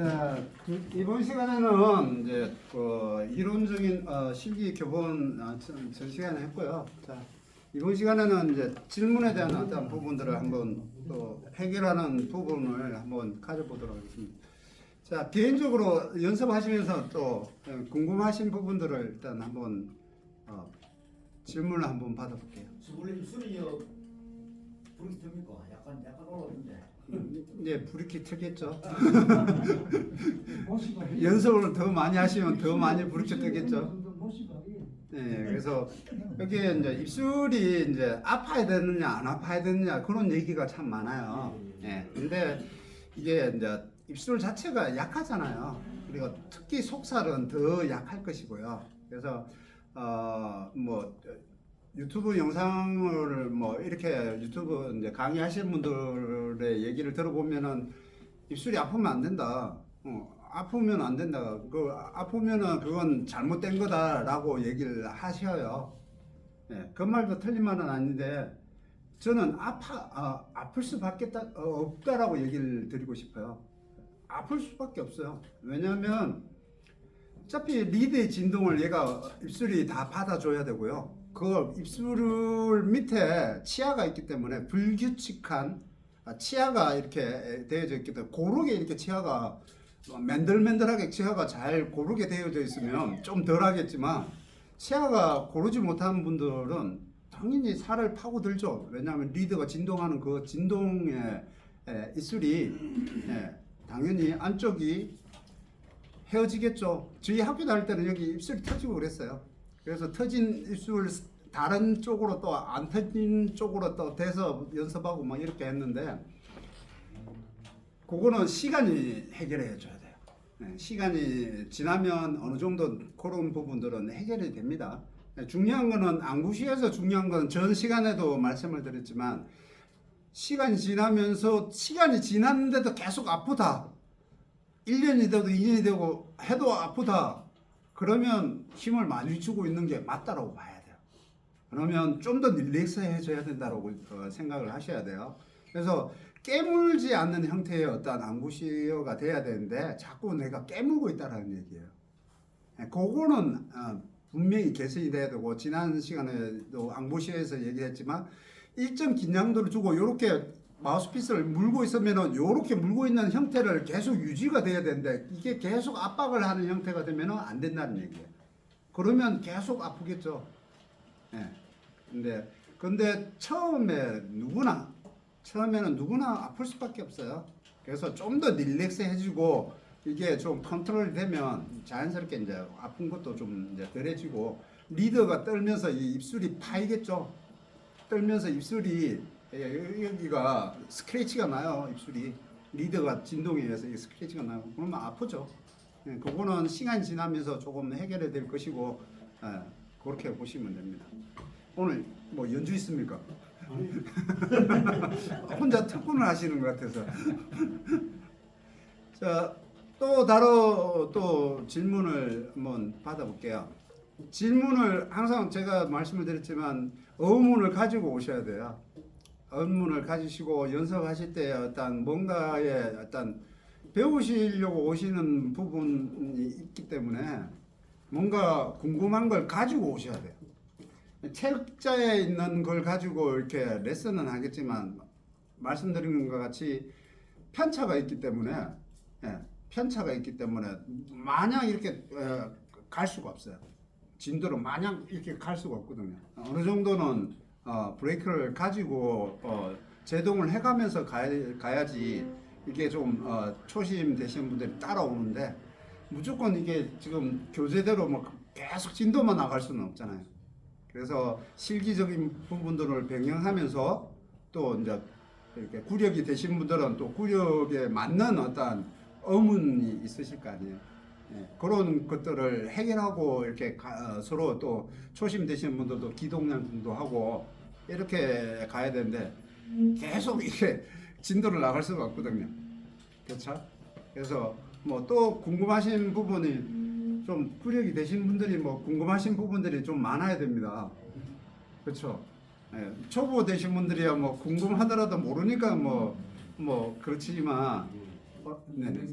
자, 이번 시간에는 이제 이론적인 실기 교본 전 시간에 했고요. 자, 이번 시간에는 이제 질문에 대한 어떤 부분들을 한번 또 해결하는 부분을 한번 가져보도록 하겠습니다. 자, 개인적으로 연습하시면서 또 궁금하신 부분들을 일단 한번 질문을 한번 받아볼게요. 원래 술이요 불이 듭니까? 약간 올라오는데. 이제 불이키 트겠죠. 연습을 더 많이 하시면 더 많이 불이키 뜨겠죠. 네, 그래서 여기에 이제 입술이 이제 아파야 되느냐 안 아파야 되느냐 그런 얘기가 참 많아요. 네, 근데 이게 이제 입술 자체가 약하잖아요. 그리고 특히 속살은 더 약할 것이고요. 그래서 뭐 유튜브 영상을 뭐 이렇게 유튜브 이제 강의하시는 분들의 얘기를 들어보면은 입술이 아프면 안 된다. 아프면 안 된다. 아프면은 그건 잘못된 거다라고 얘기를 하셔요. 예, 그 말도 틀린 말은 아닌데 저는 아플 수밖에 없다라고 얘기를 드리고 싶어요. 아플 수밖에 없어요. 왜냐하면 어차피 리드의 진동을 얘가 입술이 다 받아줘야 되고요. 그 입술 밑에 치아가 있기 때문에 불규칙한 치아가 이렇게 되어져 있기 때문에 고르게 이렇게 치아가 맨들맨들하게 치아가 잘 고르게 되어져 있으면 좀 덜 하겠지만 치아가 고르지 못한 분들은 당연히 살을 파고들죠. 왜냐하면 리드가 진동하는 그 진동에 입술이 당연히 안쪽이 헤어지겠죠. 저희 학교 다닐 때는 여기 입술이 터지고 그랬어요. 그래서 터진 입술 다른 쪽으로 또 안 터진 쪽으로 또 대서 연습하고 막 이렇게 했는데 그거는 시간이 해결해 줘야 돼요. 네, 시간이 지나면 어느 정도 그런 부분들은 해결이 됩니다. 네, 중요한 거는 안구시에서 중요한 건 전 시간에도 말씀을 드렸지만 시간이 지나면서 시간이 지났는데도 계속 아프다. 1년이 돼도 2년이 되고 해도 아프다. 그러면 힘을 많이 주고 있는 게 맞다라고 봐야 돼요. 그러면 좀 더 릴렉스 해줘야 된다고 생각을 하셔야 돼요. 그래서 깨물지 않는 형태의 어떤 안구시어가 돼야 되는데 자꾸 내가 깨물고 있다라는 얘기예요. 그거는 분명히 개선이 돼야 되고 지난 시간에도 안구시어에서 얘기했지만 일정 긴장도를 주고 이렇게 마우스피스를 물고 있으면은 이렇게 물고 있는 형태를 계속 유지가 돼야 되는데 이게 계속 압박을 하는 형태가 되면은 안 된다는 얘기예요. 그러면 계속 아프겠죠. 예. 근데 처음에는 누구나 아플 수밖에 없어요. 그래서 좀 더 릴렉스 해주고 이게 좀 컨트롤이 되면 자연스럽게 이제 아픈 것도 좀 이제 덜해지고 리더가 떨면서 이 입술이 파이겠죠. 떨면서 입술이 여기가 스크래치가 나요. 입술이 리더가 진동에 의해서 이 스크래치가 나요. 그러면 아프죠. 그거는 시간이 지나면서 조금 해결이 될 것이고 그렇게 보시면 됩니다. 오늘 뭐 연주 있습니까? 혼자 특훈을 하시는 것 같아서. 자, 또 질문을 한번 받아볼게요. 질문을 항상 제가 말씀을 드렸지만 의문을 가지고 오셔야 돼요. 의문을 가지시고 연습하실 때 어떤 뭔가에 어떤 배우시려고 오시는 부분이 있기 때문에 뭔가 궁금한 걸 가지고 오셔야 돼요. 책자에 있는 걸 가지고 이렇게 레슨은 하겠지만 말씀드린 것과 같이 편차가 있기 때문에 마냥 이렇게 갈 수가 없어요. 진도로 마냥 이렇게 갈 수가 없거든요. 어느 정도는 브레이크를 가지고 제동을 해가면서 가야지 이게 좀 초심 되시는 분들이 따라오는데 무조건 이게 지금 교재대로 뭐 계속 진도만 나갈 수는 없잖아요. 그래서 실기적인 부분들을 병행하면서 또 이제 이렇게 구력이 되신 분들은 또 구력에 맞는 어떤 의문이 있으실 거 아니에요. 그런 것들을 해결하고 이렇게 서로 또 초심 되시는 분들도 기동량도 하고 이렇게 가야 되는데 계속 이렇게 진도를 나갈 수가 없거든요. 그렇죠? 그래서 뭐 또 궁금하신 부분이 좀 구력이 되신 분들이 뭐 궁금하신 부분들이 좀 많아야 됩니다. 그렇죠? 초보 되신 분들이야 뭐 궁금하더라도 모르니까 뭐 그렇지만 네네.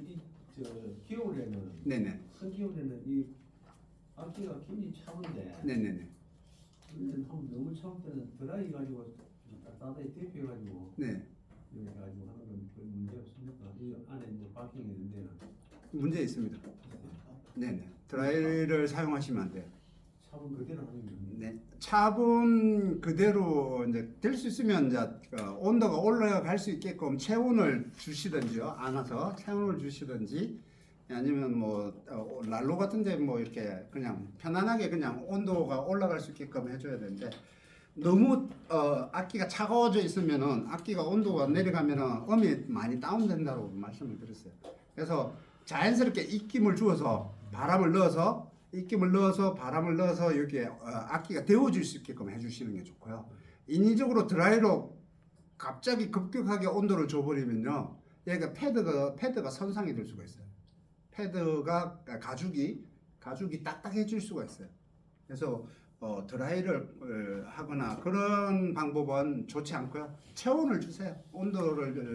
저 겨울에는 네네. 한겨울에는 이 악기가 굉장히 차운데 네네네. 일단 한번 너무 차울 때는 드라이 가지고 따뜻하게 데펴가지고 네. 이렇게 가지고 하는 건 별 문제 없습니까? 이 안에 뭐 바킹이 있는데는 문제 있습니다. 네네. 드라이를 사용하시면 안 돼요. 차분 그대로 하는 게 네. 차분 그대로 이제 될 수 있으면 이제 온도가 올라갈 수 있게끔 체온을 주시든지요. 안아서 체온을 주시든지 아니면 뭐 난로 같은데 뭐 이렇게 그냥 편안하게 그냥 온도가 올라갈 수 있게끔 해줘야 되는데 너무 악기가 차가워져 있으면은 악기가 온도가 내려가면은 음이 많이 다운된다고 말씀을 드렸어요. 그래서 자연스럽게 입김을 주어서 바람을 넣어서 입김을 넣어서 바람을 넣어서 이렇게 악기가 데워질 수 있게끔 해주시는 게 좋고요. 인위적으로 드라이로 갑자기 급격하게 온도를 줘버리면요, 얘가 패드가 손상이 될 수가 있어요. 패드가 가죽이 딱딱해질 수가 있어요. 그래서 드라이를 하거나 그런 방법은 좋지 않고요. 체온을 주세요.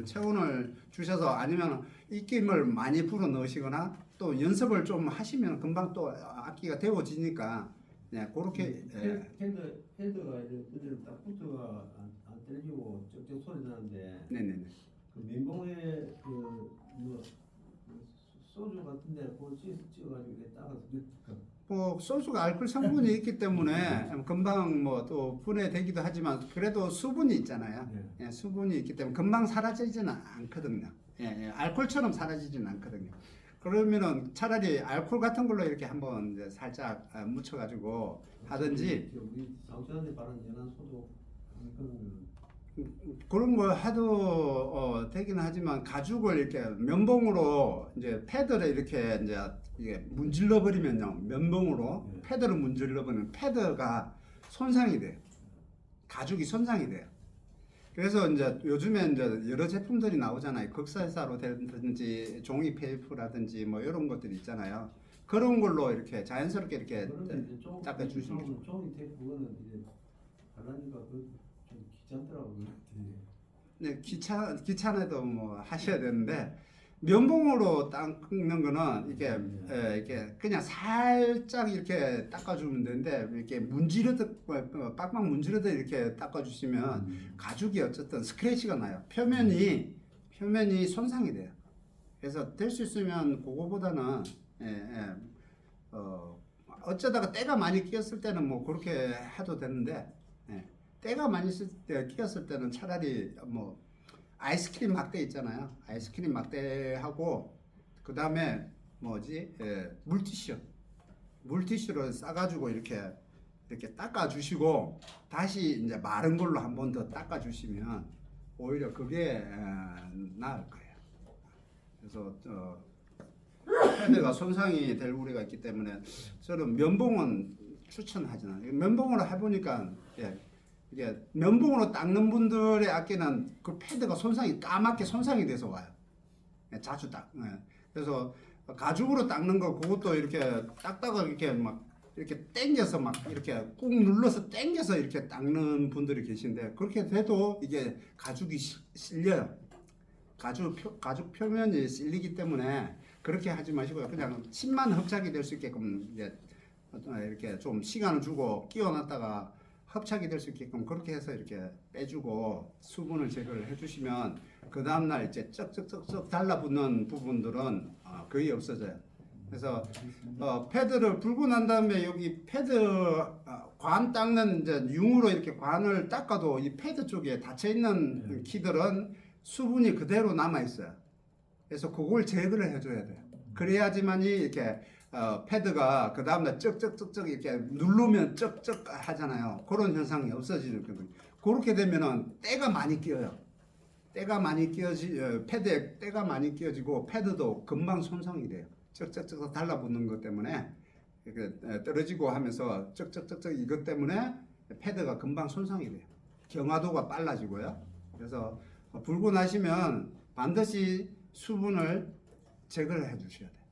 체온을 주셔서 아니면 입김을 많이 불어 넣으시거나 또 연습을 좀 하시면 금방 또 악기가 데워지니까 네, 그렇게 헤드가 이제 딱 붙어가 안 떨어지고 쩍쩍 소리 나는데 네네네. 그 면봉에 그뭐 소주 같은데 그거 찍어가지고 이렇게 따가서 뭐 소주가 알코올 성분이 있기 때문에 금방 뭐 또 분해되기도 하지만 그래도 수분이 있잖아요. 네. 예, 수분이 있기 때문에 금방 사라지지는 않거든요. 예, 알코올처럼 사라지지는 않거든요. 그러면은 차라리 알코올 같은 걸로 이렇게 한번 이제 살짝 묻혀가지고 하든지 우리 상처한테 바른 연한 소독 그런 거 해도 되긴 하지만 가죽을 이렇게 면봉으로 이제 패드를 이렇게 이제 이게 문질러 버리면요, 면봉으로 네. 패드를 문질러 버리면 패드가 손상이 돼요. 가죽이 손상이 돼요. 그래서 이제 요즘에 이제 여러 제품들이 나오잖아요. 극사사로 되든지 종이 테이프라든지 뭐 이런 것들이 있잖아요. 그런 걸로 이렇게 자연스럽게 이렇게 닦아 주시는 게 종이 테이프 그거는 이제 발라니까 그 좀 귀찮더라고요. 네, 귀찮아도 뭐 하셔야 되는데 면봉으로 닦는 거는 이게 그냥 살짝 이렇게 닦아주면 되는데 이렇게 문지르듯 빡빡 문지르듯 이렇게 닦아주시면 가죽이 어쨌든 스크래치가 나요. 표면이 손상이 돼요. 그래서 될 수 있으면 그거보다는 어쩌다가 때가 많이 끼었을 때는 뭐 그렇게 해도 되는데 때가 많이 끼었을 때는 차라리 뭐 아이스크림 막대 있잖아요. 아이스크림 막대하고 그 다음에 뭐지 물티슈를 싸가지고 이렇게 닦아주시고 다시 이제 마른 걸로 한 번 더 닦아주시면 오히려 그게 나을 거예요. 그래서 패드가 손상이 될 우려가 있기 때문에 저는 면봉은 추천하지 않아요. 면봉으로 해보니까 이게 면봉으로 닦는 분들의 악기는 그 패드가 까맣게 손상이 돼서 와요. 자주 그래서 가죽으로 닦는 거 그것도 이렇게 닦다가 이렇게 당겨서 이렇게 꾹 눌러서 당겨서 이렇게 닦는 분들이 계신데 그렇게 돼도 이게 가죽이 실려요. 가죽 표면이 실리기 때문에 그렇게 하지 마시고요. 그냥 침만 흡착이 될 수 있게끔 이렇게 좀 시간을 주고 끼워놨다가 합착이 될 수 있게끔 그렇게 해서 이렇게 빼주고 수분을 제거를 해주시면 그 다음날 이제 쩍쩍쩍쩍 달라붙는 부분들은 거의 없어져요. 그래서 패드를 불고 난 다음에 여기 패드 관 닦는 이제 융으로 이렇게 관을 닦아도 이 패드 쪽에 닫혀 있는 키들은 수분이 그대로 남아 있어요. 그래서 그걸 제거를 해줘야 돼요. 그래야지만이 이렇게 패드가 그 다음날 쩍쩍쩍쩍 이렇게 누르면 쩍쩍 하잖아요. 그런 현상이 없어지거든요. 그렇게 되면은 때가 많이 끼어요. 패드에 때가 많이 끼어지고 패드도 금방 손상이 돼요. 쩍쩍쩍 달라붙는 것 때문에 이렇게 떨어지고 하면서 쩍쩍쩍쩍 이것 때문에 패드가 금방 손상이 돼요. 경화도가 빨라지고요. 그래서 불고 나시면 반드시 수분을 제거를 해 주셔야 돼요.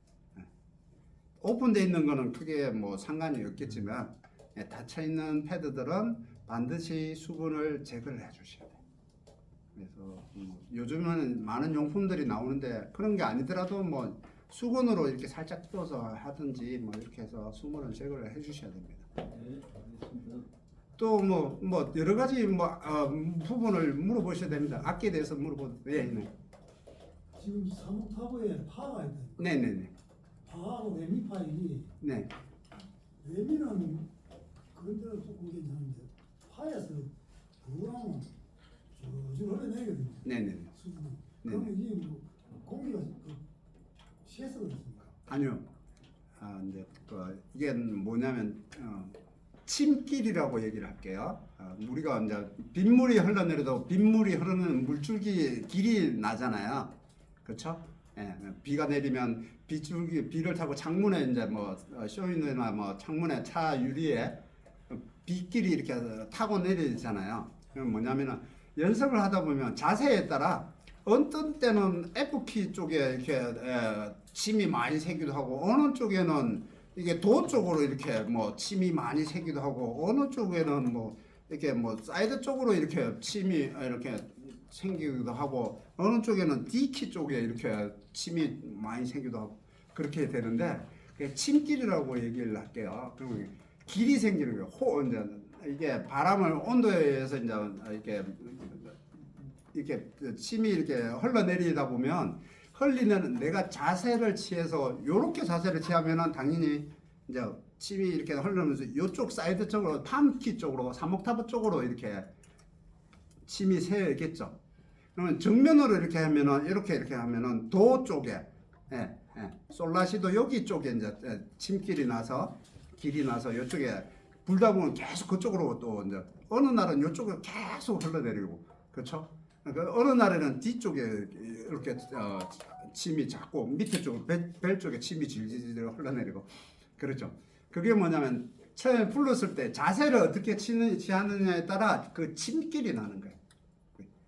오픈되어 있는 거는 크게 뭐 상관이 없겠지만 닫혀 있는 패드들은 반드시 수분을 제거를 해 주셔야 돼요. 그래서 요즘은 많은 용품들이 나오는데 그런 게 아니더라도 뭐 수건으로 이렇게 살짝 뜯어서 하든지 뭐 이렇게 해서 수모를 제거를 해주셔야 됩니다. 네, 알겠습니다. 또 뭐 여러 가지 부분을 물어보셔야 됩니다. 악기에 대해서 물어보도 네. 지금 사목타브에 파가 있다. 네네네. 파하고 레미파이 네. 레미는 그런 데는 조금 괜찮은데 파에서 그거랑 줄줄 흘러내거든요. 네네네. 수분이. 네네. 그러면 이게 뭐 공기가 쉬어서 그렇습니까? 아니요. 이제 이게 뭐냐면 침길이라고 얘기를 할게요. 우리가 이제 빗물이 흘러내려도 빗물이 흐르는 물줄기 길이 나잖아요. 그렇죠? 예, 비가 내리면 비를 타고 창문에 이제 뭐 쇼윈도나 뭐 창문에 차 유리에 빗길이 이렇게 타고 내리잖아요. 그럼 뭐냐면은 연습을 하다 보면 자세에 따라 어떤 때는 F키 쪽에 이렇게 침이 많이 새기도 하고 어느 쪽에는 이게 도 쪽으로 이렇게 뭐 침이 많이 새기도 하고 어느 쪽에는 뭐 이렇게 뭐 사이드 쪽으로 이렇게 침이 이렇게 생기기도 하고 어느 쪽에는 D키 쪽에 이렇게 침이 많이 생기도 하고 그렇게 되는데 그게 침길이라고 얘기를 할게요. 그러면 길이 생기는 거예요. 이제 이게 바람을 온도에 의해서 이제 이렇게 침이 이렇게 흘러내리다 보면 흘리는 내가 자세를 취해서 요렇게 자세를 취하면은 당연히 이제 침이 이렇게 흘러면서 요쪽 사이드 쪽으로 팜키 쪽으로 사목타브 쪽으로 이렇게 침이 새겠죠. 그러면 정면으로 이렇게 하면은 이렇게 하면은 도 쪽에 솔라시도 여기 쪽에 이제 침길이 나서 길이 나서 이쪽에 불다 보면 계속 그쪽으로 또 이제 어느 날은 이쪽으로 계속 흘러내리고 그렇죠. 그러니까 어느 날에는 뒤쪽에 이렇게 침이 작고 밑에 쪽 벨 쪽에 침이 질질 흘러내리고 그렇죠. 그게 뭐냐면 처음에 불렀을 때 자세를 어떻게 취하느냐에 따라 그 침길이 나는 거예요.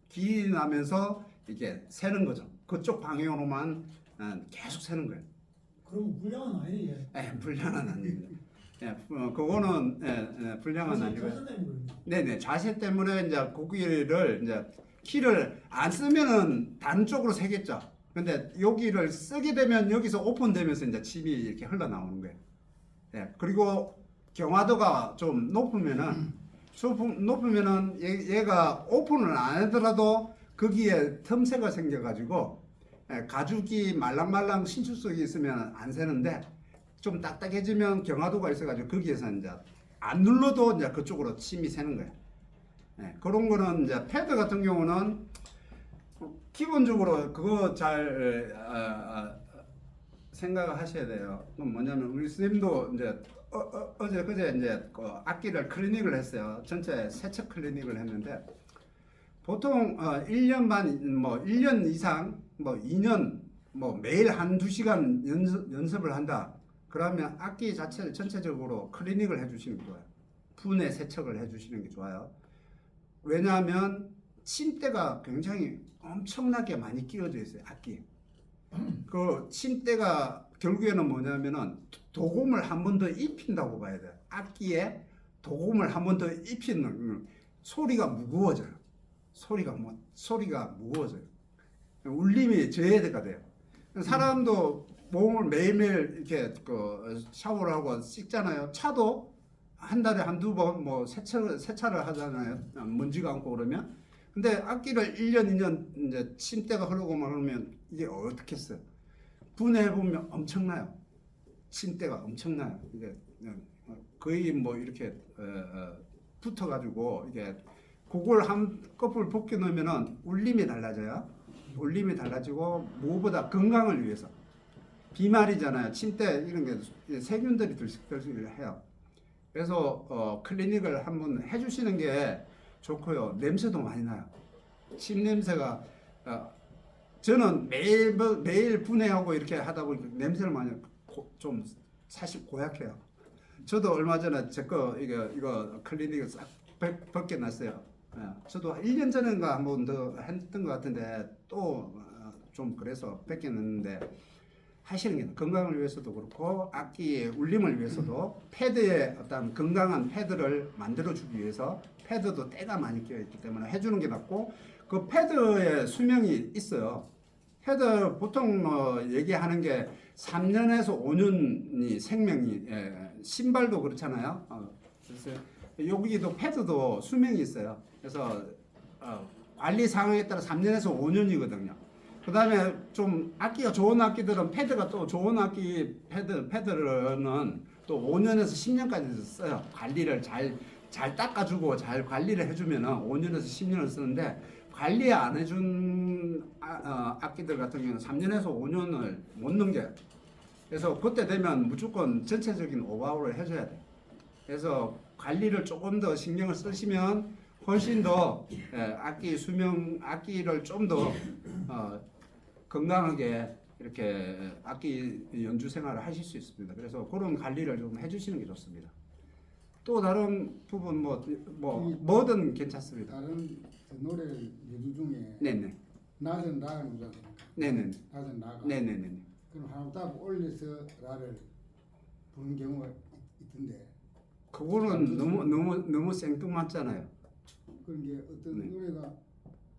길이 나면서 이게 새는 거죠. 그쪽 방향으로만 계속 새는 거예요. 그럼 불량은 아니에요. 불량은 아닙니다. 그거는 불량은 아니고요. 자세 때문에 네네 자세 때문에 이제 고기를 이제 키를 안 쓰면은 다른 쪽으로 새겠죠. 근데 여기를 쓰게 되면 여기서 오픈되면서 이제 침이 이렇게 흘러나오는 거예요. 그리고 경화도가 좀 높으면은 얘가 오픈을 안 하더라도 거기에 틈새가 생겨가지고 가죽이 말랑말랑 신축성이 있으면 안 새는데 좀 딱딱해지면 경화도가 있어가지고 거기에서 이제 안 눌러도 이제 그쪽으로 침이 새는 거예요. 그런 거는 이제 패드 같은 경우는 기본적으로 그거 잘 생각을 하셔야 돼요. 그건 뭐냐면 우리 선생님도 이제 어제 그제 이제 그 악기를 클리닉을 했어요. 전체 세척 클리닉을 했는데 보통 1년 반, 뭐 1년 이상, 뭐 2년, 뭐 매일 한두 시간 연습을 한다. 그러면 악기 자체를 전체적으로 클리닉을 해주시는 게 좋아요. 분해 세척을 해주시는 게 좋아요. 왜냐하면 침대가 굉장히 엄청나게 많이 끼워져 있어요. 악기. 그 침대가 결국에는 뭐냐면은 도금을 한 번 더 입힌다고 봐야 돼요. 악기에 도금을 한 번 더 입히는 소리가 무거워져요. 소리가 무거워져요. 울림이 저해가 돼요. 사람도 몸을 매일매일 이렇게 샤워를 하고 씻잖아요. 차도 한 달에 한두 번 뭐 세차를 하잖아요. 먼지가 않고 그러면. 근데 악기를 1년, 2년 이제 침대가 흐르고 말하면 이게 어떻겠어요? 분해해보면 엄청나요. 침대가 엄청나요. 이게 거의 뭐 이렇게 붙어가지고 이게 그걸 한 꺼풀 벗겨 놓으면은 울림이 달라져요. 울림이 달라지고 무엇보다 건강을 위해서. 비말이잖아요. 침대 이런 게 세균들이 들썩들썩 해요. 그래서 클리닉을 한번 해주시는 게 좋고요. 냄새도 많이 나요. 침 냄새가 저는 매일 분해하고 이렇게 하다 보니까 냄새를 많이 좀 사실 고약해요. 저도 얼마 전에 제 거 이거 클리닉을 싹 벗겨놨어요. 저도 1년 전인가 한 번 더 했던 것 같은데 또 좀 그래서 벗겨놨는데 하시는 게 건강을 위해서도 그렇고 악기의 울림을 위해서도 패드에 어떤 건강한 패드를 만들어주기 위해서 패드도 때가 많이 껴있기 때문에 해주는 게 낫고 그 패드에 수명이 있어요. 헤드 보통 뭐 얘기하는 게 3년에서 5년이 생명이 신발도 그렇잖아요. 그래서 여기도 패드도 수명이 있어요. 그래서 관리 상황에 따라 3년에서 5년이거든요. 그다음에 좀 악기가 좋은 악기들은 패드가 또 좋은 악기 패드는 또 5년에서 10년까지 써요. 관리를 잘 닦아주고 잘 관리를 해주면은 5년에서 10년을 쓰는데 관리 안 해준 악기들 같은 경우는 3년에서 5년을 못 넘겨요. 그래서 그때 되면 무조건 전체적인 오버하울을 해줘야 돼. 그래서 관리를 조금 더 신경을 쓰시면 훨씬 더 악기 수명, 악기를 좀 더 건강하게 이렇게 악기 연주 생활을 하실 수 있습니다. 그래서 그런 관리를 좀 해주시는 게 좋습니다. 또 다른 부분 뭐든 괜찮습니다. 다른 그 노래 연주 중에 네네. 낮은 라가 누잖아요. 네네. 낮은 라가. 네네네. 그럼 한 옥타브 올려서 라를 부르는 경우가 있던데. 그거는 너무 생뚱맞잖아요. 그런 게 어떤 네. 노래가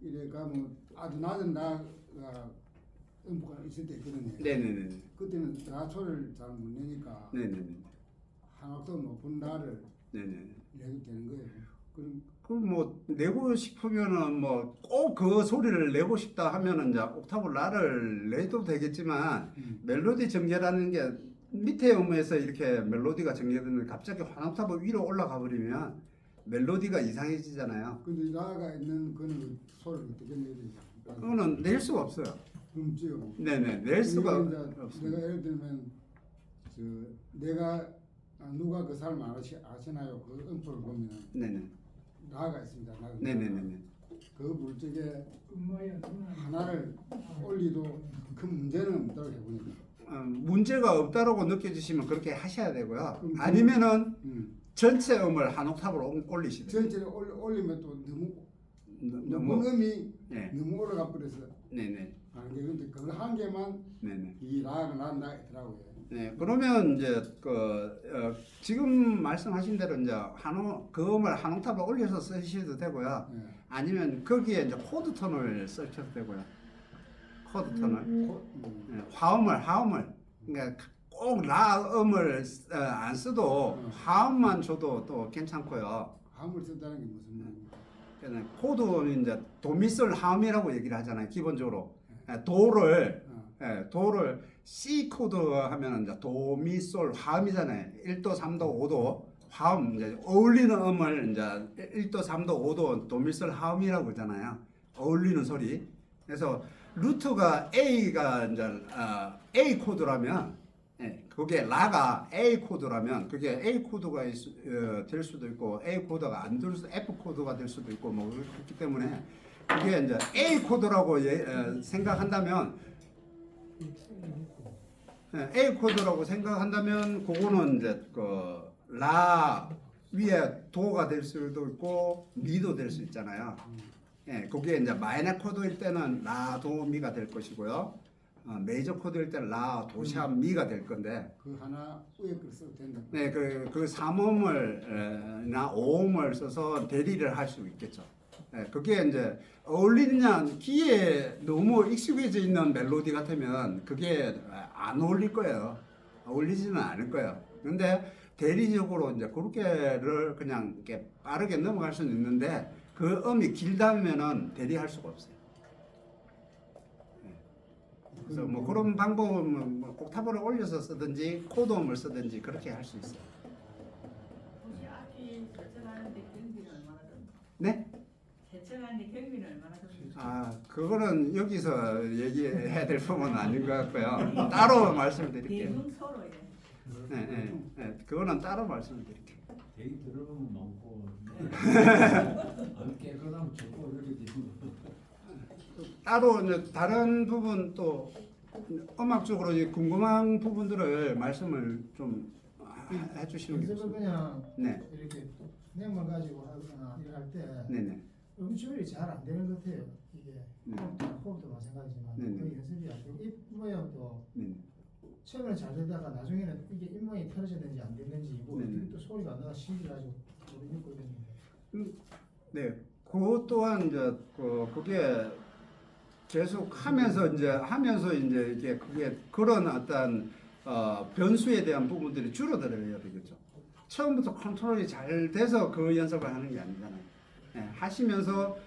이래 가면 아주 낮은 라가 음포가 있을 때 있거든요. 네네네. 그때는 라 소리를 잘 못 내니까 네네네. 한 옥타브 높은 라를 네네. 내도 되는 거예요. 그럼 그뭐 내고 싶으면은 뭐 꼭 그 소리를 내고 싶다 하면은 이제 옥타브 라를 내도 되겠지만 멜로디 전개라는 게 밑에 음에서 이렇게 멜로디가 전개되는데 갑자기 한 옥타브 위로 올라가 버리면 멜로디가 이상해지잖아요. 근데 라가 있는 그는 소리를 어떻게 내야 되냐? 그거는 낼 수가 없어요. 그럼 지요. 네네. 낼 수가 내가 없습니다. 예를 들면 내가 누가 그 사람 아시나요? 그 음포를 보면 네네. 라가 있습니다. 라가. 네네네네. 그 물적에 하나를 올리도 큰 문제는 없다고 해보니까. 문제가 없다라고 느껴지시면 그렇게 하셔야 되고요. 그럼 아니면은 전체 음을 한 옥타브로 올리시면 돼요. 전체를 올리면 또 너무 너무 높은 음이 네. 너무 올라가 버려서 네네. 하는 게 근데 그거 한 개만 네네. 이 라가 난다 있더라고요. 네, 그러면 이제 지금 말씀하신 대로 이제 그 음을 한 옥타브 올려서 쓰셔도 되고요. 네. 아니면 거기에 이제 코드 톤을 쓰셔도 되고요. 코드 톤을 네, 화음을 그러니까 꼭 라 음을 안 써도 화음만 줘도 또 괜찮고요. 함을 쓴다는 게 무슨 말입니까? 그냥 코드는 이제 도미솔 화음이라고 얘기를 하잖아요. 기본적으로 도를 C 코드 하면은 이제 도미솔 화음이잖아요. 1도, 3도, 5도 화음 이제 어울리는 음을 이제 1도, 3도, 5도 도미솔 화음이라고 그러잖아요. 어울리는 소리. 그래서 루트가 A가 이제 A 코드라면 그게 라가 A 코드라면 그게 A 코드가 될 수도 있고 A 코드가 안 될 수도 F 코드가 될 수도 있고 뭐 그렇기 때문에 그게 이제 A 코드라고 생각한다면 A 코드라고 생각한다면 그거는 이제 라 위에 도가 될 수도 있고 미도 될 수 있잖아요. 그게 이제 마이너 코드일 때는 라, 도, 미가 될 것이고요. 메이저 코드일 때는 라, 도, 샵, 미가 될 건데. 그 하나 위에 걸 써도 된다. 네, 그 3음을 나 5음을 써서 대리를 할 수 있겠죠. 그게 이제 어울리느냐 귀에 너무 익숙해져 있는 멜로디 같으면 그게 안 어울릴 거예요. 어울리지는 않을 거예요. 근데 대리적으로 이제 그렇게를 그냥 이렇게 빠르게 넘어갈 수는 있는데 그 음이 길다면은 대리할 수가 없어요. 그래서 뭐 그런 방법은 뭐 옥타브를 올려서 쓰든지 코드음을 쓰든지 그렇게 할 수 있어요. 혹시 악기 결정하는데 경비는 얼마나 듭니까? 네? 결정하는데 경비는 얼마나 듭니까? 아, 그거는 여기서 얘기해야 될 부분은 아닌 것 같고요. 따로 말씀드릴게요. 대중 서로 이래. 그거는 따로 말씀드릴게요. 대기 들어보면 많고 안 깨끗하면 좋고 이렇게 되는 따로 이제 다른 부분 또 음악적으로 이제 궁금한 부분들을 말씀을 좀 해주시는 게 연습을 좋습니다. 그냥 네, 이렇게 내용만 가지고 하거나 일할 때 네네. 음출이 잘 안 되는 것 같아요. 이게 네. 호흡도 마찬가지지만 네, 네. 거의 연습이 안 되고 입 모양도 네. 처음에는 잘 되다가 나중에는 이게 입 모양이 틀어졌는지 안 됐는지 뭐 네, 네. 또 소리가 안 나가 신기가지고 모르겠고 이랬는데 네, 그것 또한 이제 그게 계속 하면서 이제 이게 그게 그런 어떤 변수에 대한 부분들이 줄어들어야 되겠죠. 처음부터 컨트롤이 잘 돼서 그 연습을 하는 게 아니잖아요. 예, 하시면서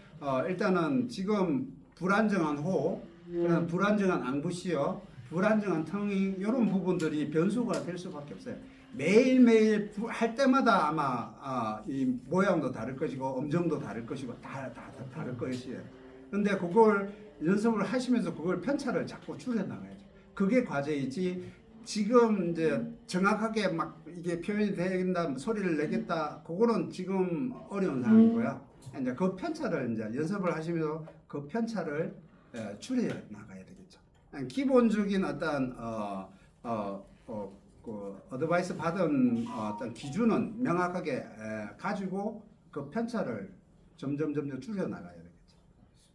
일단은 지금 불안정한 호흡, 그다음 불안정한 앙부시어, 불안정한 텅잉 이런 부분들이 변수가 될 수밖에 없어요. 매일매일 할 때마다 아마 이 모양도 다를 것이고 음정도 다를 것이고 다 다를 것이에요. 근데 그걸 연습을 하시면서 그걸 편차를 자꾸 줄여 나가야죠. 그게 과제이지. 지금 이제 정확하게 막 이게 표현이 되겠다, 소리를 내겠다, 그거는 지금 어려운 상황이고요. 이제 그 편차를 이제 연습을 하시면서 그 편차를 줄여 나가야 되겠죠. 기본적인 어떤 그 어드바이스 받은 어떤 기준은 명확하게 가지고 그 편차를 점점 줄여 나가야 되겠죠.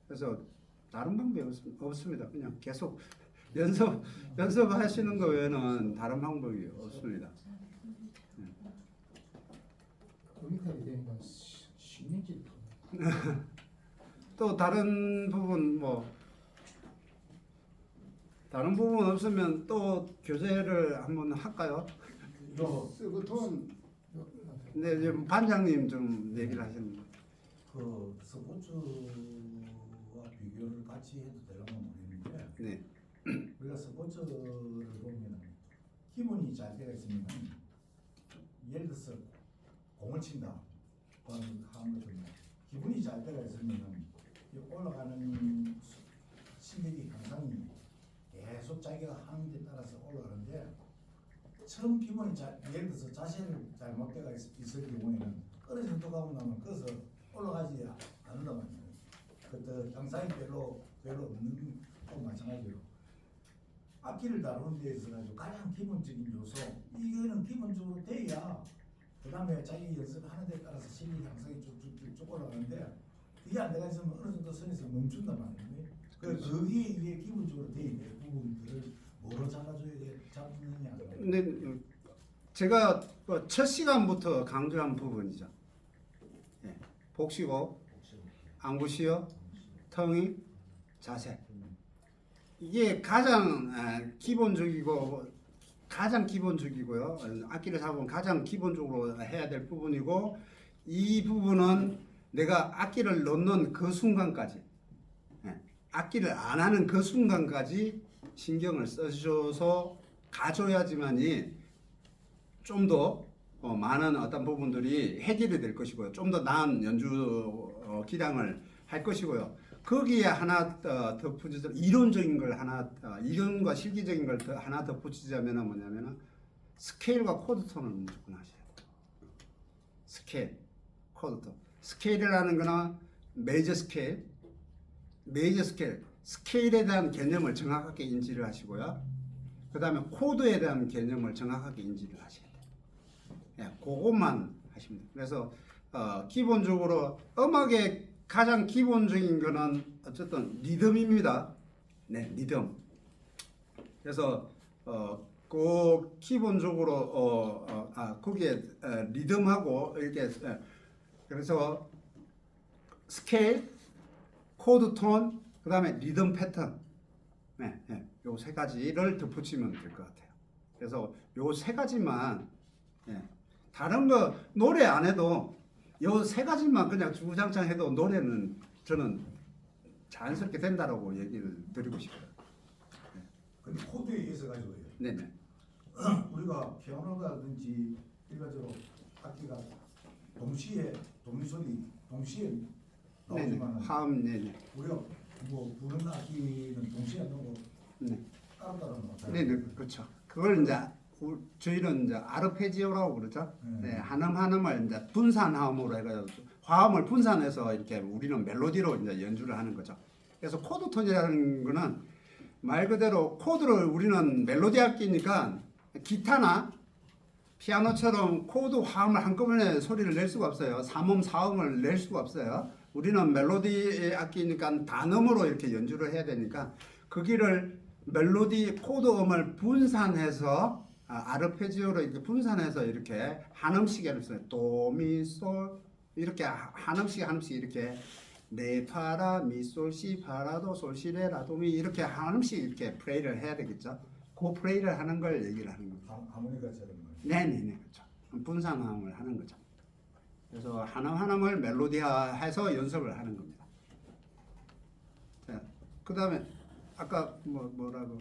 그래서 다른 방법이 없습니다. 그냥 계속 연습하시는 거 외에는 다른 방법이 없습니다. 거기까지 되니까 신경질이 또 다른 부분 다른 부분 없으면 또 교재를 한번 할까요? 쓰고 돈 근데 지금 반장님 좀 얘기를 하시는 거. 그 스포츠와 비교를 같이 해도 되려면 모르겠는데 네. 우리가 스포츠를 보면 기분이 잘 되어 있으면 예를 들어서 공을 친다 하는 것은 기분이 잘 되어 있으면 올라가는 실력이 향상이 계속 자기가 하는 데 따라서 올라가는데 처음 기분이 예를 들어서 자세를 잘못되어 있을 경우에는 어느 정도 가고 나면 그래서 올라가지 않는단 말이에요. 그때 향상이 별로 없는 거 마찬가지로 악기를 다루는 데 있어서 가장 기본적인 요소 이거는 기본적으로 돼야 그 다음에 자기 연습하는 데 따라서 실력 향상이 쭉쭉쭉 올라가는데 그게 안 돼가 있으면 어느 정도 선에서 멈춘단 말이에요. 거기에 이게 기본적으로 돼 있는 부분들을 뭐로 잡느냐. 근데 제가 첫 시간부터 강조한 부분이죠. 예. 복식호, 앙부시어, 텅이, 자세. 이게 가장 기본적이고요. 악기를 잡으면 가장 기본적으로 해야 될 부분이고 이 부분은 내가 악기를 놓는 그 순간까지 악기를 안 하는 그 순간까지 신경을 써줘서 가줘야지만이 좀 더 많은 어떤 부분들이 해결이 될 것이고요. 좀 더 나은 연주 기량을 할 것이고요. 거기에 하나 덧붙이자면 이론적인 걸 하나 이론과 실기적인 걸 하나 덧붙이자면 뭐냐면은 스케일과 코드톤을 무조건 하셔야 돼요. 스케일, 코드톤. 스케일이라는 거는 메이저 스케일, 스케일에 대한 개념을 정확하게 인지를 하시고요. 그 다음에 코드에 대한 개념을 정확하게 인지를 하셔야 돼요. 예, 그것만 하시면 돼요. 그래서 기본적으로 음악의 가장 기본적인 거는 어쨌든 리듬입니다. 네, 리듬. 그래서 그 기본적으로 거기에 리듬하고 이렇게 그래서 스케일, 코드 톤, 그다음에 리듬 패턴. 네, 요 세 가지를 덧붙이면 될 것 같아요. 그래서 요 세 가지만 다른 거 노래 안 해도 요 세 가지만 그냥 주구장창 해도 노래는 저는 자연스럽게 된다라고 얘기를 드리고 싶어요. 근데 코드에 의해서 가지고요. 네네. 우리가 피아노라든지 일반적으로 악기가 동시에 동소리 동시에 네네. 나오지만 화음 네네. 우리가 뭐 부르는 악기는 동시에 나오고 네. 따로따로 나오잖아요. 네네. 그렇죠. 그걸 이제 저희는 이제 아르페지오라고 그러죠. 네, 한음 한음을 이제 분산 화음으로 해가지고 화음을 분산해서 이렇게 우리는 멜로디로 이제 연주를 하는 거죠. 그래서 코드 톤이라는 거는 말 그대로 코드를 우리는 멜로디 악기니까 기타나 피아노처럼 코드 화음을 한꺼번에 소리를 낼 수가 없어요. 삼음 사음을 낼 수가 없어요. 우리는 멜로디 악기니까 단음으로 이렇게 연주를 해야 되니까 거기를 멜로디 코드 음을 분산해서 아르페지오로 이렇게 분산해서 이렇게 한 음씩 해서 도미솔 이렇게 한 음씩 이렇게 네 파라 미솔시 파라도 솔시레 라도미 이렇게 하나씩 이렇게 플레이를 해야 되겠죠. 그 플레이를 하는 걸 얘기를 하는 겁니다. 하모니카처럼 네네네 그렇죠. 분산화음을 하는 거죠. 그래서 하나하나를 멜로디화해서 연습을 하는 겁니다. 자, 그다음에 아까 뭐라고?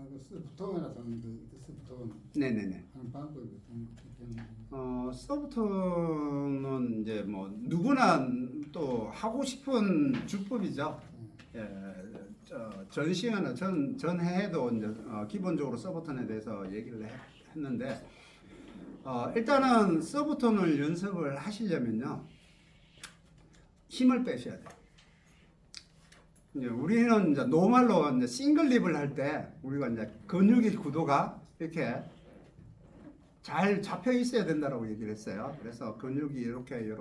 그 스프톤이라는 그 스프톤 네네네. 하는 방법이거든요. 서브톤은 이제 뭐 누구나 또 하고 싶은 주법이죠. 예, 전 시간에 전 해에도 이제 기본적으로 서브톤에 대해서 얘기를 했는데 일단은 서브톤을 연습을 하시려면요 힘을 빼셔야 돼요. 이제 우리는 이제 노말로 이제 싱글 립을 할 때 우리가 이제 근육의 구도가 이렇게 잘 잡혀 있어야 된다라고 얘기를 했어요. 그래서 근육이 이렇게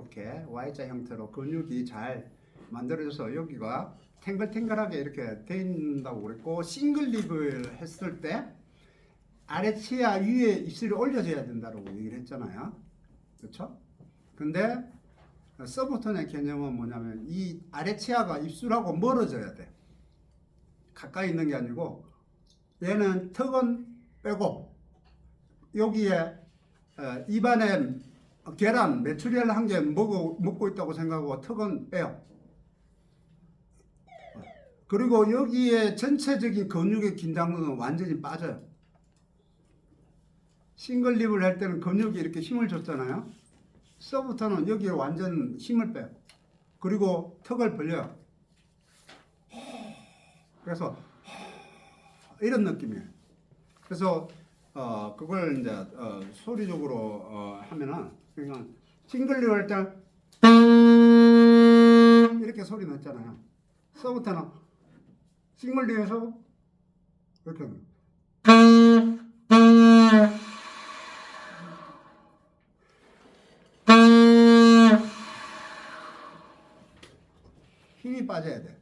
Y자 형태로 근육이 잘 만들어져서 여기가 탱글탱글하게 이렇게 돼 있다고 그랬고 싱글 립을 했을 때 아래 치아 위에 입술이 올려져야 된다고 얘기를 했잖아요. 그렇죠? 근데 서브톤의 개념은 뭐냐면 이 아래 치아가 입술하고 멀어져야 돼. 가까이 있는 게 아니고 얘는 턱은 빼고 여기에 입안에 계란, 메추리알 한 개 먹고 있다고 생각하고 턱은 빼요. 그리고 여기에 전체적인 근육의 긴장도는 완전히 빠져요. 싱글 립을 할 때는 근육이 이렇게 힘을 줬잖아요. 서브톤은 여기에 완전 힘을 빼요. 그리고 턱을 벌려요. 그래서 이런 느낌이에요. 그래서 그걸 이제 소리적으로 하면은 그러니까 싱글 립 할 때 이렇게 소리 났잖아요. 서브톤은 싱글 립에서 이렇게 합니다. 힘이 빠져야 돼.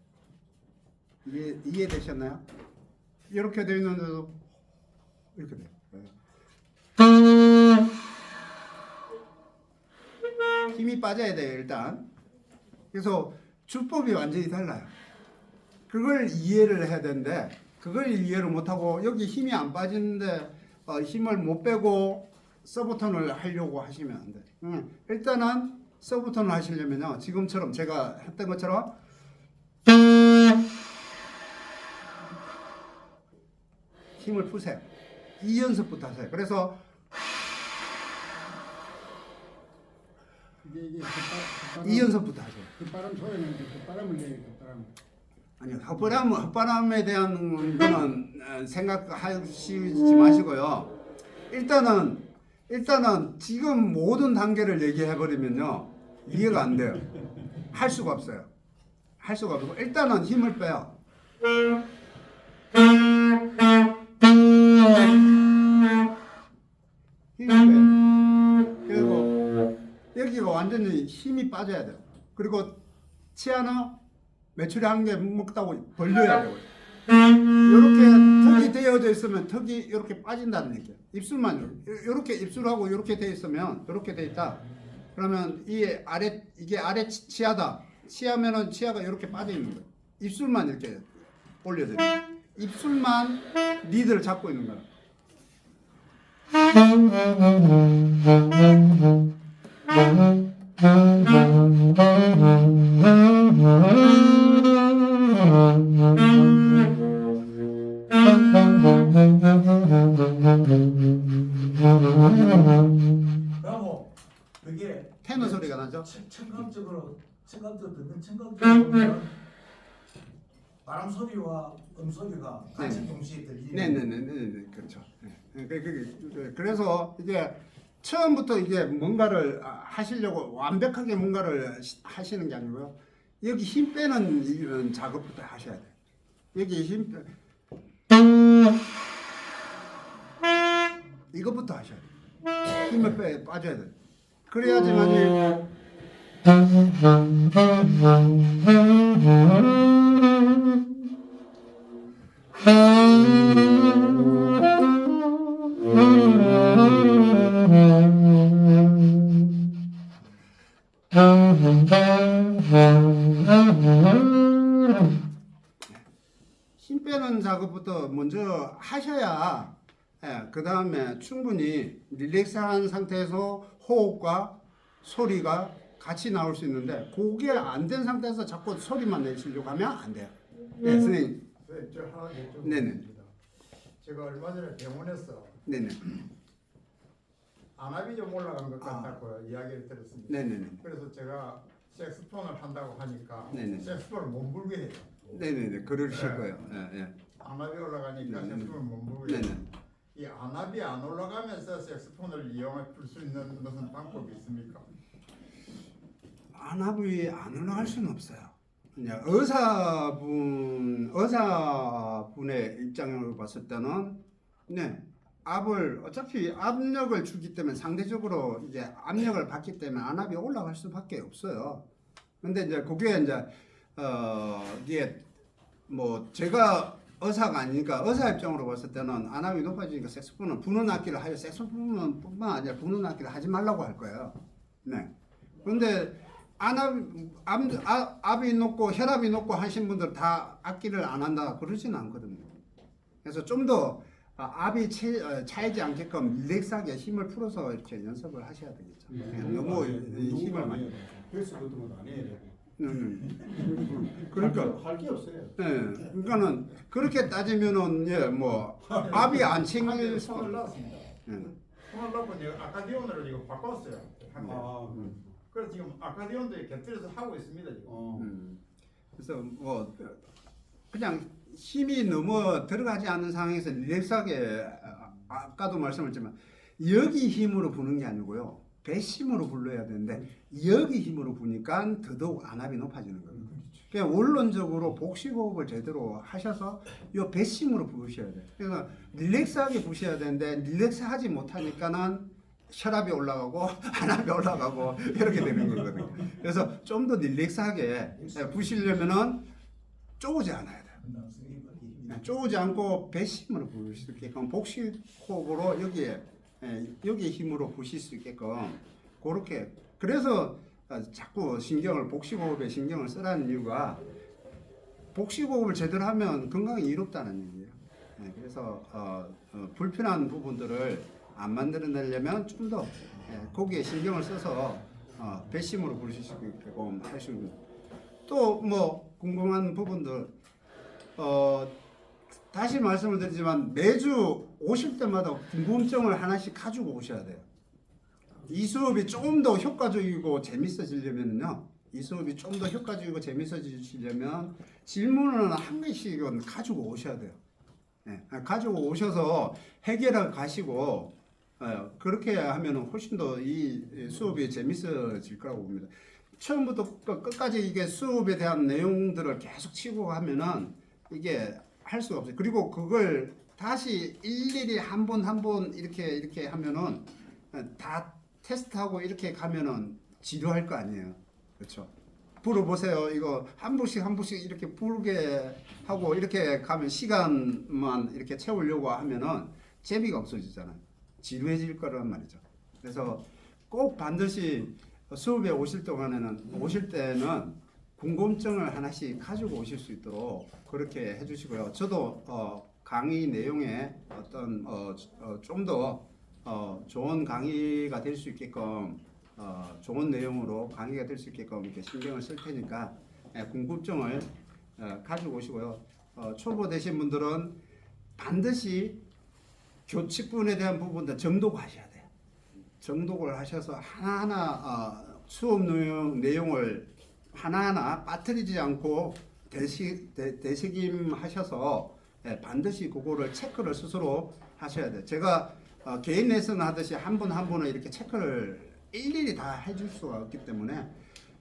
이해되셨나요? 이렇게 되어 있는데도 이렇게 돼요. 힘이 빠져야 돼요, 일단. 그래서 주법이 완전히 달라요. 그걸 이해를 해야 되는데 그걸 이해를 못하고 여기 힘이 안 빠지는데 힘을 못 빼고 서브톤을 하려고 하시면 안 돼. 일단은 서브톤을 하시려면요, 지금처럼 제가 했던 것처럼 힘을 푸세요. 이 연습부터 하세요. 그래서 이게 이 연습부터 하세요. 흙바람 소리는 흙바람을 내요. 흙바람. 아니요, 헛바람에 대한 거는 생각하시지 마시고요. 일단은 지금 모든 단계를 얘기해 버리면요 이해가 안 돼요. 할 수가 없어요. 할 수가 없고 일단은 힘을 빼요. 힘을 빼요. 그리고 여기가 완전히 힘이 빠져야 돼요. 그리고 치아는 메추리 한 개 먹다고 벌려야 되고요. 이렇게 턱이 되어져 있으면 턱이 이렇게 빠진다는 얘기예요. 입술만 이렇게 입술하고 이렇게 돼 있으면 이렇게 돼 있다. 그러면 이게 아래 치아다. 치아면은 치아가 이렇게 빠져 있는 거예요. 입술만 이렇게 올려져 있는 거예요. 입술만 리드를 잡고 있는 거예요. 그리고 그게 테너 소리가 나죠? 청각적으로 듣는 청각적으로 보면 바람 소리와 소리가 같이 네. 동시에 들리는. 네네네네 그렇죠. 그래서 이게 처음부터 이게 뭔가를 하시려고 완벽하게 뭔가를 하시는 게 아니고요. 여기 힘 빼는 이런 작업부터 하셔야 돼요. 여기 힘 빼. 이것부터 하셔야 돼요. 힘을 빠져야 돼요. 그래야지만이 작업부터 먼저 하셔야 그 다음에 충분히 릴렉스한 상태에서 호흡과 소리가 같이 나올 수 있는데 그게 안 된 상태에서 자꾸 소리만 내시려고 하면 안 돼요. 네, 선생님. 네, 저 하나 여쭤보겠습니다. 네네. 제가 얼마 전에 병원에서 네네. 안압이 좀 올라간 것 같다고 이야기를 들었습니다. 네네네. 그래서 제가 색스폰을 한다고 하니까 네네. 색스폰을 못 불게 해요. 네네네. 그러실 거예요. 예, 예. 안압이 올라가니까 네네. 색스폰을 못 불게 해요. 네네. 이 안압이 안 올라가면서 색스폰을 이용해 풀 수 있는 무슨 방법이 있습니까? 안압이 안 올라갈 수는 없어요. 그냥 의사분의 입장으로 봤을 때는 네 압을 어차피 압력을 주기 때문에 상대적으로 이제 압력을 받기 때문에 안압이 올라갈 수밖에 없어요. 근데 이제 그게 이제 이게 뭐 제가 의사가 아니니까 의사 입장으로 봤을 때는 안압이 높아지니까 색소폰은 부는 악기를 하여 색소폰뿐만 아니라 부는 악기를 하지 말라고 할 거예요. 네. 그런데 압이 높고 혈압이 높고 하신 분들 다 악기를 안 한다 그러지는 않거든요. 그래서 좀 더 압이 차이지 않게끔 릴렉스하게 힘을 풀어서 이렇게 연습을 하셔야 되겠죠. 너무 힘을 많이. 헬스 같은 것도 안 해야 되고. 그러니까 할 게 없어요. 예, 그러니까는 그렇게 따지면은 예, 뭐 압이 안 챙길 수. 손을 놨습니다. 예. 손을 놓고 이제 아카디온으로 이거 바꿨어요. 한 대. 그래서 지금 아카디온도 곁들여서 하고 있습니다. 지금. 그래서 뭐 그냥 힘이 너무 들어가지 않는 상황에서 릴렉스하게 아까도 말씀드렸지만 여기 힘으로 부는 게 아니고요 배심으로 불러야 되는데 여기 힘으로 부니까 더더욱 안압이 높아지는 거예요. 그냥 원론적으로 복식호흡을 제대로 하셔서 이 배심으로 부으셔야 돼요. 그래서 릴렉스하게 부셔야 되는데 릴렉스하지 못하니까는 혈압이 올라가고 안압이 올라가고 이렇게 되는 거거든요. 그래서 좀 더 릴렉스하게 부시려면은 쪼우지 않아야 돼요. 쪼우지 않고 배심으로 부실 수 있게끔 복식호흡으로 여기에 힘으로 부실 수 있게끔 그렇게 그래서 자꾸 복식호흡에 신경을 쓰라는 이유가 복식호흡을 제대로 하면 건강이 이롭다는 얘기예요. 그래서 불편한 부분들을 안 만들어내려면 좀 더 거기에 신경을 써서 배심으로 부실 수 있게끔 하시고 또 뭐 궁금한 부분들 다시 말씀을 드리지만 매주 오실 때마다 궁금증을 하나씩 가지고 오셔야 돼요. 이 수업이 좀 더 효과적이고 재밌어지려면요. 이 수업이 좀 더 효과적이고 재밌어지려면 질문을 한 개씩은 가지고 오셔야 돼요. 가지고 오셔서 해결을 가시고 그렇게 하면 훨씬 더 이 수업이 재밌어질 거라고 봅니다. 처음부터 끝까지 이게 수업에 대한 내용들을 계속 치고 가면은 이게 할 수가 없어요. 그리고 그걸 다시 일일이 한 번 이렇게 하면은 다 테스트하고 이렇게 가면은 지루할 거 아니에요. 그렇죠? 불어보세요. 이거 한 분씩 이렇게 부르게 하고 이렇게 가면 시간만 이렇게 채우려고 하면은 재미가 없어지잖아요. 지루해질 거란 말이죠. 그래서 꼭 반드시 수업에 오실 때는 궁금증을 하나씩 가지고 오실 수 있도록 그렇게 해주시고요. 저도 강의 내용에 어떤 좀 더 좋은 강의가 될 수 있게끔 좋은 내용으로 강의가 될 수 있게끔 이렇게 신경을 쓸 테니까 궁금증을 가지고 오시고요. 초보 되신 분들은 반드시 교칙분에 대한 부분도 정독하셔야 돼요. 정독을 하셔서 하나하나 수업 내용을 하나하나 빠뜨리지 않고 되새김하셔서 반드시 그거를 체크를 스스로 하셔야 돼요. 제가 개인 레슨 하듯이 한 분 한 분은 이렇게 체크를 일일이 다 해줄 수가 없기 때문에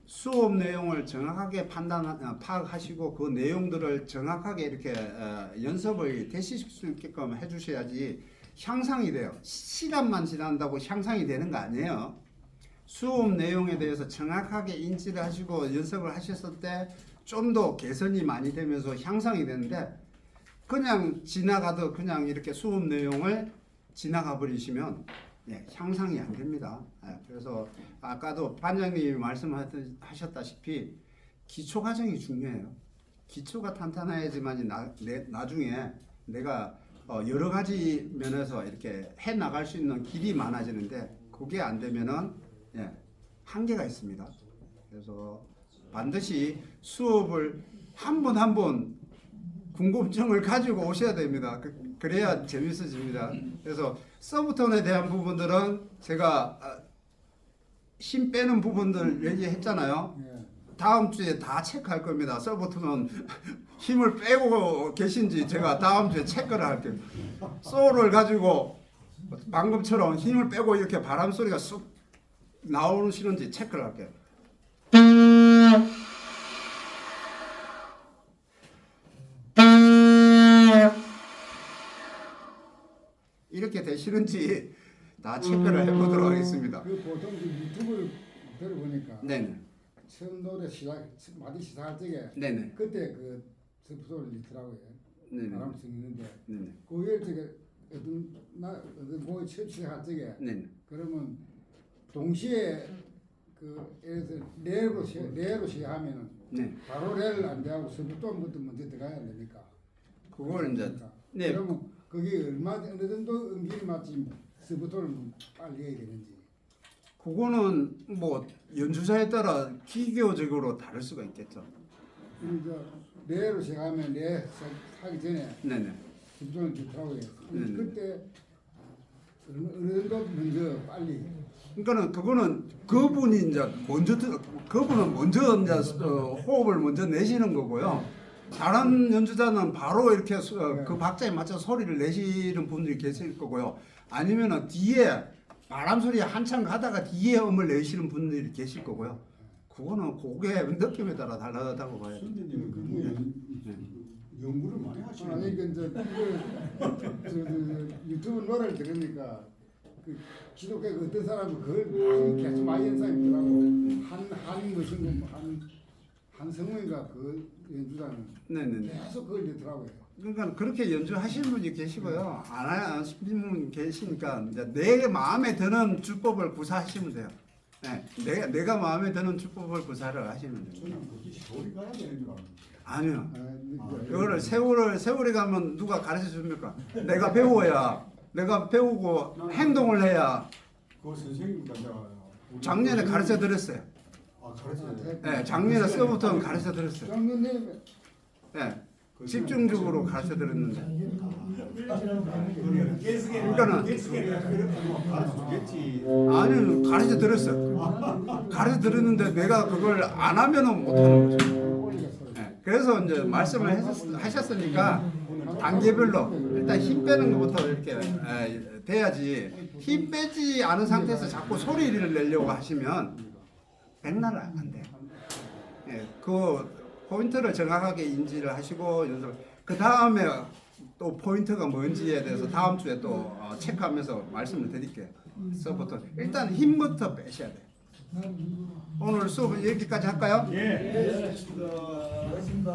수업 내용을 정확하게 파악하시고 그 내용들을 정확하게 이렇게 연습을 되실 수 있게끔 해주셔야지 향상이 돼요. 시간만 지난다고 향상이 되는 거 아니에요. 수업 내용에 대해서 정확하게 인지를 하시고 연습을 하셨을 때 좀 더 개선이 많이 되면서 향상이 되는데 그냥 지나가도 그냥 이렇게 수업 내용을 지나가 버리시면 향상이 안 됩니다. 그래서 아까도 반장님이 말씀하셨다시피 기초 과정이 중요해요. 기초가 탄탄해야지만 나중에 내가 여러 가지 면에서 이렇게 해 나갈 수 있는 길이 많아지는데 그게 안 되면은 한계가 있습니다. 그래서 반드시 수업을 한 번 한 번 궁금증을 가지고 오셔야 됩니다. 그래야 재밌어집니다. 그래서 서브톤에 대한 부분들은 제가 힘 빼는 부분들 얘기했잖아요. 다음 주에 다 체크할 겁니다. 서브톤은 힘을 빼고 계신지 제가 다음 주에 체크를 할게요. 소를 가지고 방금처럼 힘을 빼고 이렇게 바람 소리가 쑥 나오시는지 체크를 할게요. 이렇게 되시는지 다 체크를 해보도록 하겠습니다. 그 보통 그 유튜브를 들어보니까 네네. 처음 노래 마디 시작할 적에 네네. 그때 그 스프소를 있더라고요. 네네. 바람 쓰는데 네네. 그일 적에 어떤 뭐에 처음 시작할 적에 네네. 그러면 동시에 그 예를 들어 레로 시작하면은 네. 바로 레를 안 대하고 스프톤부터 먼저 들어가야 되니까. 그걸 이제 네. 그러면 그게 어느 정도 음질이 맞지 스프톤을 빨리 해야 되는지. 그거는 뭐 연주자에 따라 기교적으로 다를 수가 있겠죠. 이제 레로 시작하면 레 하기 전에 네네. 스프톤을 좋더라고요. 네네. 그때 어느 정도 먼저 빨리. 그러니까는 그거는 그분이 이제 그분은 먼저 이제 호흡을 먼저 내시는 거고요. 다른 연주자는 바로 이렇게 그 박자에 맞춰 소리를 내시는 분들이 계실 거고요. 아니면은 뒤에 바람 소리 한참 가다가 뒤에 음을 내시는 분들이 계실 거고요. 그거는 곡의 느낌에 따라 다르다고 봐요. 선생님은 그 연구를 많이 하시네요. 아니 이제 유튜브 노래를 들으니까 그 기독교 어떤 사람은 그걸 계속 많이 한 사람이 있더라고. 한 무슨 한 성우인가 그 연주자는 네네네. 계속 그걸 듣더라고요. 그러니까 그렇게 연주하시는 분이 계시고요. 안 하시는 분 계시니까 이제 내 마음에 드는 주법을 구사하시면 돼요. 네, 내가 마음에 드는 주법을 구사를 하시면 됩니다. 저는 그게 세월이 가야 되는 줄 알았는데. 아니요. 아, 이거를 세월에 가면 누가 가르쳐 줍니까? 내가 배워야, 내가 배우고 행동을 해야. 그 선생님과 제가 작년에 가르쳐 드렸어요. 아 가르쳐요. 네, 작년에 서부터 가르쳐 드렸어요. 장로님 네, 집중적으로 가르쳐 드렸는데. 그러니까는 가르쳐 주겠지. 아니요, 가르쳐 드렸어요. 가르쳐 드렸는데 내가 그걸 안 하면은 못 하는 거죠. 네, 그래서 이제 말씀을 하셨으니까 단계별로 일단 힘 빼는 것부터 이렇게 돼야지. 힘 빼지 않은 상태에서 자꾸 소리를 내려고 하시면 백날 안 돼요. 예, 그 포인트를 정확하게 인지를 하시고 그 다음에 또 포인트가 뭔지에 대해서 다음 주에 또 체크하면서 말씀을 드릴게요. 서부터 일단 힘부터 빼셔야 돼요. 오늘 수업은 여기까지 할까요? 예. 알겠습니다.